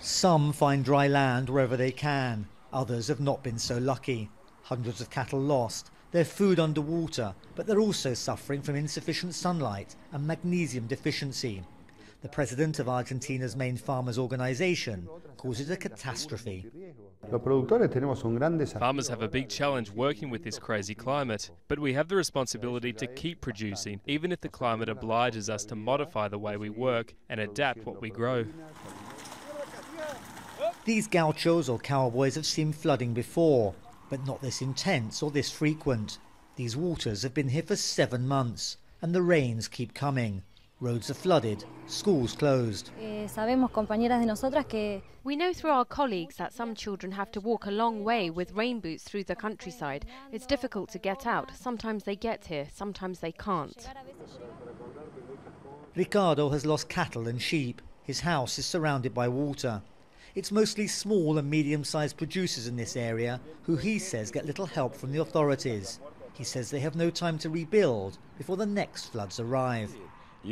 Some find dry land wherever they can. Others have not been so lucky. Hundreds of cattle lost, their food underwater, but they're also suffering from insufficient sunlight and magnesium deficiency. The president of Argentina's main farmers' organization calls it a catastrophe. Farmers have a big challenge working with this crazy climate, but we have the responsibility to keep producing, even if the climate obliges us to modify the way we work and adapt what we grow. These gauchos or cowboys have seen flooding before, but not this intense or this frequent. These waters have been here for 7 months, and the rains keep coming. Roads are flooded, schools closed. We know through our colleagues that some children have to walk a long way with rain boots through the countryside. It's difficult to get out. Sometimes they get here, sometimes they can't. Ricardo has lost cattle and sheep. His house is surrounded by water. It's mostly small and medium-sized producers in this area who he says get little help from the authorities. He says they have no time to rebuild before the next floods arrive. I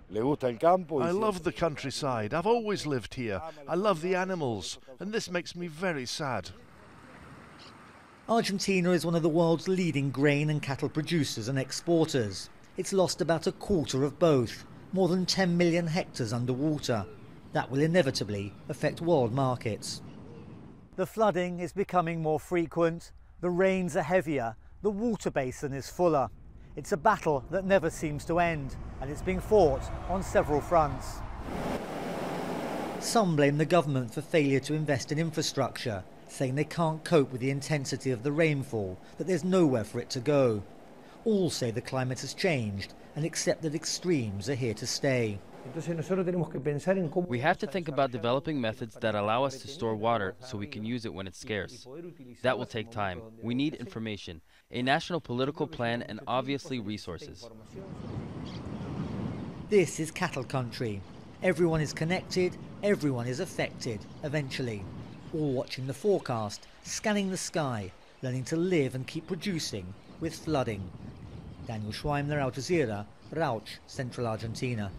love the countryside. I've always lived here. I love the animals, and this makes me very sad. Argentina is one of the world's leading grain and cattle producers and exporters. It's lost about a quarter of both, more than 10 million hectares underwater. That will inevitably affect world markets. The flooding is becoming more frequent, the rains are heavier, the water basin is fuller. It's a battle that never seems to end, and it's being fought on several fronts. Some blame the government for failure to invest in infrastructure, saying they can't cope with the intensity of the rainfall, that there's nowhere for it to go. All say the climate has changed and accept that extremes are here to stay. We have to think about developing methods that allow us to store water so we can use it when it's scarce. That will take time. We need information, a national political plan, and obviously resources. This is cattle country. Everyone is connected, everyone is affected, eventually. All watching the forecast, scanning the sky, learning to live and keep producing with flooding. Daniel Schweimler, Jazeera, Rauch, Central Argentina.